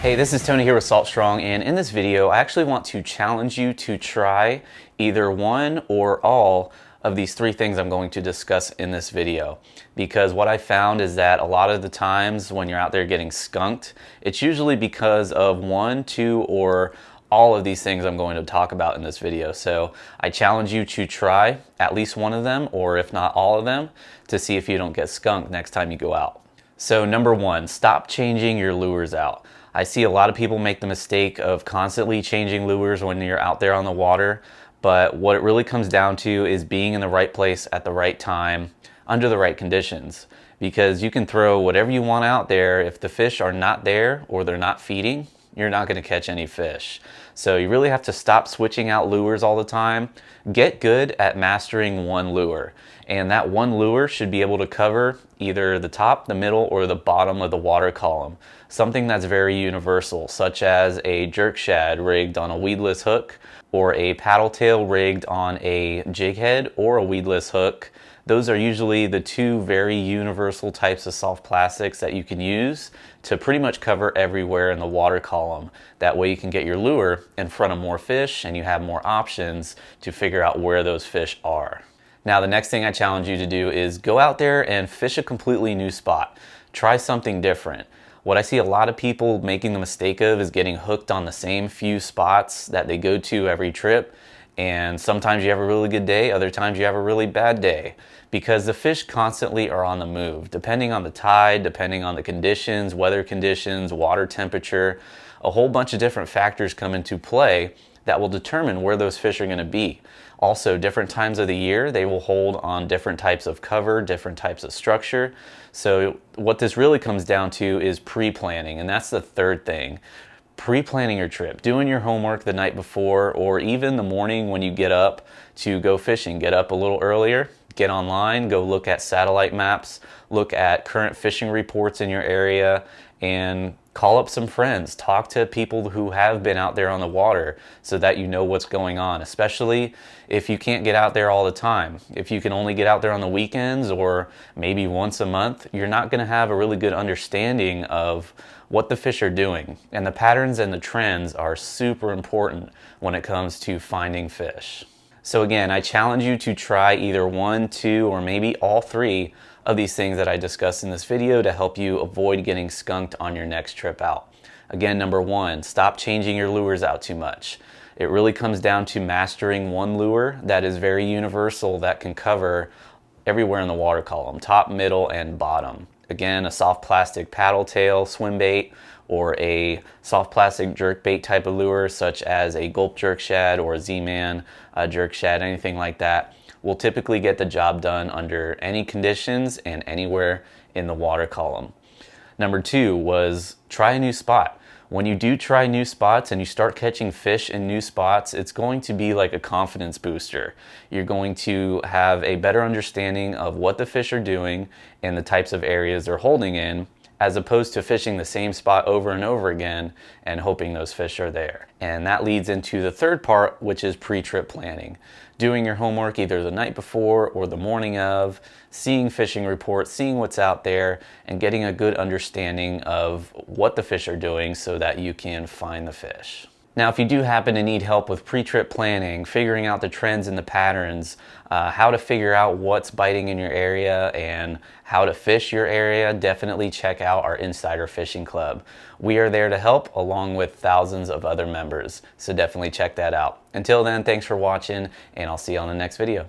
Hey, this is Tony here with Salt Strong, and in this video I actually want to challenge you to try either one or all of these three things I'm going to discuss in this video. Because what I found is that a lot of the times when you're out there getting skunked, it's usually because of one, two, or all of these things I'm going to talk about in this video. So I challenge you to try at least one of them, or if not all of them, to see if you don't get skunked next time you go out. So number one, stop changing your lures out. I see a lot of people make the mistake of constantly changing lures when you're out there on the water, but what it really comes down to is being in the right place at the right time, under the right conditions. Because you can throw whatever you want out there, if the fish are not there or they're not feeding, you're not going to catch any fish. So you really have to stop switching out lures all the time. Get good at mastering one lure. And that one lure should be able to cover either the top, the middle, or the bottom of the water column. Something that's very universal, such as a jerk shad rigged on a weedless hook, or a paddle tail rigged on a jig head or a weedless hook. Those are usually the two very universal types of soft plastics that you can use to pretty much cover everywhere in the water column. That way you can get your lure in front of more fish and you have more options to figure out where those fish are. Now, the next thing I challenge you to do is go out there and fish a completely new spot. Try something different. What I see a lot of people making the mistake of is getting hooked on the same few spots that they go to every trip. And sometimes you have a really good day, other times you have a really bad day. Because the fish constantly are on the move, depending on the tide, depending on the conditions, weather conditions, water temperature. A whole bunch of different factors come into play that will determine where those fish are going to be. Also, different times of the year, they will hold on different types of cover, different types of structure. So what this really comes down to is pre-planning, and that's the third thing. Pre-planning your trip, doing your homework the night before, or even the morning when you get up to go fishing. Get up a little earlier, get online, go look at satellite maps, look at current fishing reports in your area, and call up some friends, talk to people who have been out there on the water so that you know what's going on, especially if you can't get out there all the time. If you can only get out there on the weekends or maybe once a month, you're not going to have a really good understanding of what the fish are doing. And the patterns and the trends are super important when it comes to finding fish. So again, I challenge you to try either one, two, or maybe all three of these things that I discussed in this video to help you avoid getting skunked on your next trip out. Again, number one, stop changing your lures out too much. It really comes down to mastering one lure that is very universal, that can cover everywhere in the water column, top, middle, and bottom. Again, a soft plastic paddle tail swim bait, or a soft plastic jerk bait type of lure such as a gulp jerk shad or a Z-Man jerk shad, anything like that, will typically get the job done under any conditions and anywhere in the water column. Number two was try a new spot. When you do try new spots and you start catching fish in new spots, it's going to be like a confidence booster. You're going to have a better understanding of what the fish are doing and the types of areas they're holding in, as opposed to fishing the same spot over and over again and hoping those fish are there. And that leads into the third part, which is pre-trip planning. Doing your homework either the night before or the morning of, seeing fishing reports, seeing what's out there, and getting a good understanding of what the fish are doing so that you can find the fish. Now, if you do happen to need help with pre-trip planning, figuring out the trends and the patterns, how to figure out what's biting in your area and how to fish your area, definitely check out our Insider Fishing Club. We are there to help along with thousands of other members, so definitely check that out. Until then, thanks for watching, and I'll see you on the next video.